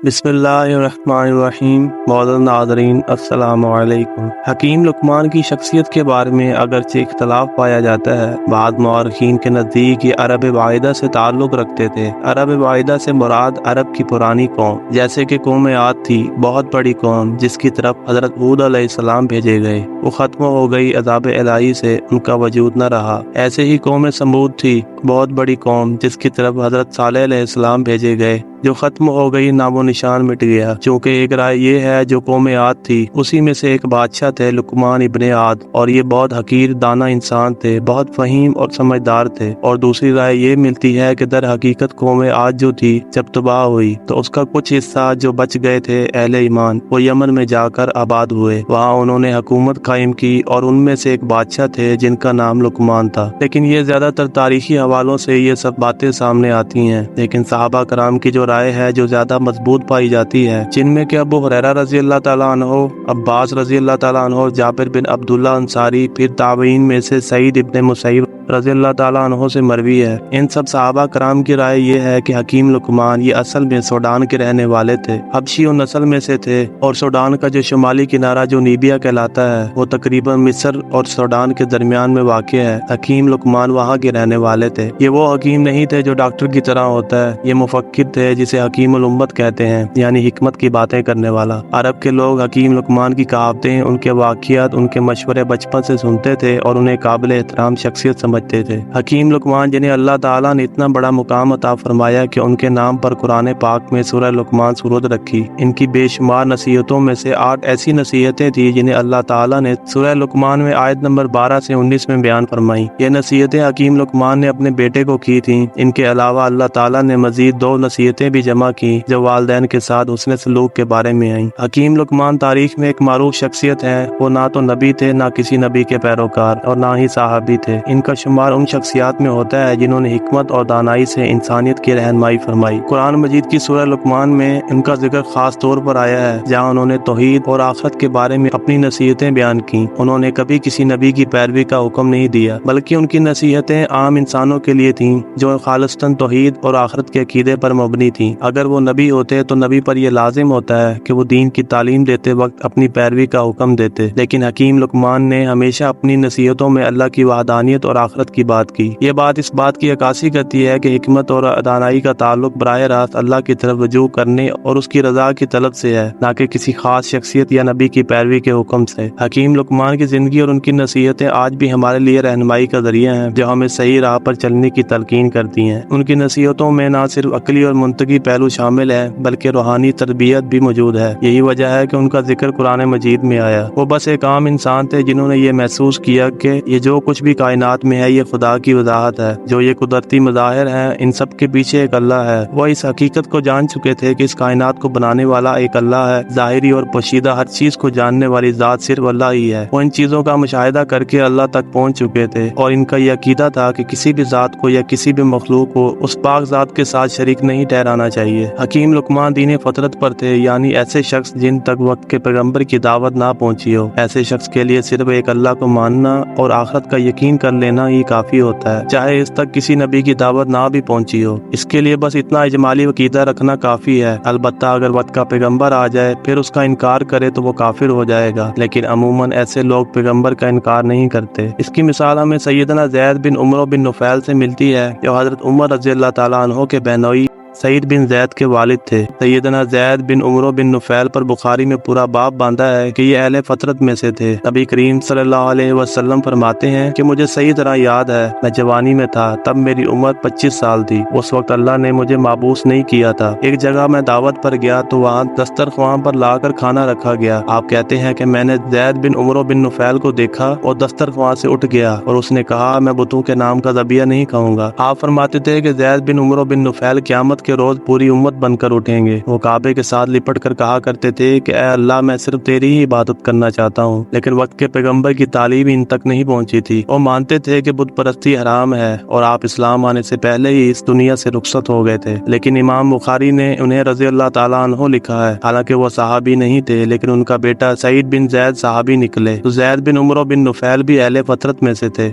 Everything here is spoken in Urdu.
بسم اللہ الرحمن الرحیم۔ معزز ناظرین السلام علیکم۔ حکیم لقمان کی شخصیت کے بارے میں اگرچہ اختلاف پایا جاتا ہے، بعض مورخین کے نزدیک یہ عرب واحدہ سے تعلق رکھتے تھے۔ عرب واحدہ سے مراد عرب کی پرانی قوم جیسے کہ قوم عاد تھی، بہت بڑی قوم جس کی طرف حضرت ہود علیہ السلام بھیجے گئے، وہ ختم ہو گئی، عذاب الہی سے ان کا وجود نہ رہا۔ ایسے ہی قوم سمود تھی، بہت بڑی قوم جس کی طرف حضرت صالح علیہ السلام بھیجے گئے، جو ختم ہو گئی، نام و نشان مٹ گیا۔ چونکہ ایک رائے یہ ہے جو قوم عاد تھی اسی میں سے ایک بادشاہ تھے لقمان ابن عاد، اور یہ بہت حقیر دانا انسان تھے، بہت فہیم اور سمجھدار تھے۔ اور دوسری رائے یہ ملتی ہے کہ در حقیقت قوم عاد جو تھی جب تباہ ہوئی تو اس کا کچھ حصہ جو بچ گئے تھے اہل ایمان، وہ یمن میں جا کر آباد ہوئے، وہاں انہوں نے حکومت قائم کی، اور ان میں سے ایک بادشاہ تھے جن کا نام لقمان تھا۔ لیکن یہ زیادہ تر تاریخی حوالوں سے یہ سب باتیں سامنے آتی ہیں، لیکن صحابہ کرام کی جو رائے ہے جو زیادہ مضبوط پائی جاتی ہے، جن میں کہ ابو ہریرہ رضی اللہ تعالیٰ عنہ، عباس رضی اللہ تعالیٰ عنہ، جابر بن عبداللہ انصاری، پھر تابعین میں سے سعید ابن مسیب رضی اللہ تعالیٰ عنہ سے مروی ہے۔ ان سب صحابہ کرام کی رائے یہ ہے کہ حکیم لقمان یہ اصل میں سوڈان کے رہنے والے تھے، حبشی نسل میں سے تھے، اور سوڈان کا جو شمالی کنارہ جو نیبیا کہلاتا ہے وہ تقریباً مصر اور سوڈان کے درمیان میں واقع ہے۔ حکیم لقمان وہاں کے رہنے والے تھے۔ یہ وہ حکیم نہیں تھے جو ڈاکٹر کی طرح ہوتا ہے، یہ مفکر تھے جسے حکیم الامت کہتے ہیں، یعنی حکمت کی باتیں کرنے والا۔ عرب کے لوگ حکیم لقمان کی کہاوتیں، ان کے واقعات، ان کے مشورے بچپن سے سنتے تھے اور انہیں قابل احترام شخصیت سمجھتے تھے۔ حکیم لقمان جنہیں اللہ تعالیٰ نے اتنا بڑا مقام عطا فرمایا کہ ان کے نام پر قرآن پاک میں سورہ لقمان سورت رکھی۔ ان کی بے شمار نصیحتوں میں سے 8 ایسی نصیحتیں تھیں جنہیں اللہ تعالیٰ نے سورہ لقمان میں آیت نمبر 12 سے 19 میں بیان فرمائی۔ یہ نصیحتیں حکیم لقمان نے اپنے بیٹے کو کی تھیں۔ ان کے علاوہ اللہ تعالیٰ نے مزید 2 نصیحتیں بھی جمع کی جو والدین کے ساتھ حسن سلوک کے بارے میں آئیں۔ حکیم لقمان تاریخ میں ایک معروف شخصیت ہیں۔ وہ نہ تو نبی تھے، نہ کسی نبی کے پیروکار، اور نہ ہی صحابی تھے۔ ان کا شمار ان شخصیات میں ہوتا ہے جنہوں نے حکمت اور دانائی سے انسانیت کی رہنمائی فرمائی۔ قرآن مجید کی سورہ لقمان میں ان کا ذکر خاص طور پر آیا ہے، جہاں انہوں نے توحید اور آخرت کے بارے میں اپنی نصیحتیں بیان کی۔ انہوں نے کبھی کسی نبی کی پیروی کا حکم نہیں دیا، بلکہ ان کی نصیحتیں عام انسانوں کے لیے تھیں جو خالصتاً توحید اور آخرت کے عقیدے پر مبنی تھیں۔ اگر وہ نبی ہوتے تو نبی پر یہ لازم ہوتا ہے کہ وہ دین کی تعلیم دیتے وقت اپنی پیروی کا حکم دیتے، لیکن حکیم لقمان نے ہمیشہ اپنی نصیحتوں میں اللہ کی وحدانیت اور آخرت کی بات کی۔ یہ بات اس بات کی عکاسی کرتی ہے کہ حکمت اور دانائی کا تعلق براہ راست اللہ کی طرف رجوع کرنے اور اس کی رضا کی طلب سے ہے، نہ کہ کسی خاص شخصیت یا نبی کی پیروی کے حکم سے۔ حکیم لقمان کی زندگی اور ان کی نصیحتیں آج بھی ہمارے لیے رہنمائی کا ذریعہ ہیں، جو ہمیں صحیح راہ پر چلنے کی تلقین کرتی ہیں۔ ان کی نصیحتوں میں نہ صرف عقلی اور منطقی پہلو شامل ہے بلکہ روحانی تربیت بھی موجود ہے۔ یہی وجہ ہے کہ ان کا ذکر قرآن مجید میں آیا۔ وہ بس ایک عام انسان تھے جنہوں نے یہ محسوس کیا کہ یہ جو کچھ بھی کائنات میں ہے یہ خدا کی وضاحت ہے، جو یہ قدرتی مظاہر ہیں ان سب کے پیچھے ایک اللہ ہے۔ وہ اس حقیقت کو جان چکے تھے کہ اس کائنات کو بنانے والا ایک اللہ ہے، ظاہری اور پوشیدہ ہر چیز کو جاننے والی ذات صرف اللہ ہی ہے۔ وہ ان چیزوں کا مشاہدہ کر کے اللہ تک پہنچ چکے تھے، اور ان کا یہ عقیدہ تھا کہ کسی بھی ذات کو یا کسی بھی مخلوق کو اس پاک ذات کے ساتھ شریک نہیں ٹھہرانا چاہیے۔ حکیم لقمان دین فطرت پر تھے، یعنی ایسے شخص جن تک وقت کے پیغمبر کی دعوت نہ پہنچی ہو۔ ایسے شخص کے لیے صرف ایک اللہ کو ماننا اور آخرت کا یقین کر لینا ہی کافی ہوتا ہے، چاہے اس تک کسی نبی کی دعوت نہ بھی پہنچی ہو۔ اس کے لیے بس اتنا اجمالی عقیدہ رکھنا کافی ہے۔ البتہ اگر وقت کا پیغمبر آ جائے پھر اس کا انکار کرے تو وہ کافر ہو جائے گا، لیکن عموماً ایسے لوگ پیغمبر کا انکار نہیں کرتے۔ اس کی مثال ہمیں سیدنا زید بن عمرو بن نفیل سے ملتی ہے، جو حضرت عمر رضی اللہ تعالیٰ عنہ کے بہنوئی سعید بن زید کے والد تھے۔ سیدنا زید بن عمرو بن نفیل پر بخاری میں پورا باب باندھا ہے کہ یہ اہل فطرت میں سے تھے۔ نبی کریم صلی اللہ علیہ وسلم فرماتے ہیں کہ مجھے صحیح طرح یاد ہے، میں جوانی میں تھا، تب میری عمر 25 سال تھی۔ اس وقت اللہ نے مجھے مابوس نہیں کیا تھا۔ ایک جگہ میں دعوت پر گیا تو وہاں دسترخوان پر لا کر کھانا رکھا گیا۔ آپ کہتے ہیں کہ میں نے زید بن عمرو بن نفیل کو دیکھا اور دسترخوان سے اٹھ گیا، اور اس نے کہا میں بتوں کے نام کا ذبیحہ نہیں کھاؤں گا۔ آپ فرماتے تھے کہ زید بن عمرو بن نفیل قیامت کے روز پوری امت بن کر اٹھیں گے۔ وہ کعبے کے ساتھ لپٹ کر کہا کرتے تھے کہ اے اللہ، میں صرف تیری ہی عبادت کرنا چاہتا ہوں، لیکن وقت کے پیغمبر کی تعلیم ان تک نہیں پہنچی تھی۔ وہ مانتے تھے کہ بت پرستی حرام ہے، اور آپ اسلام آنے سے پہلے ہی اس دنیا سے رخصت ہو گئے تھے، لیکن امام بخاری نے انہیں رضی اللہ تعالیٰ عنہ لکھا ہے۔ حالانکہ وہ صحابی نہیں تھے، لیکن ان کا بیٹا سعید بن زید صحابی نکلے، تو زید بن عمرو بن نفیل بھی اہل فطرت میں سے تھے۔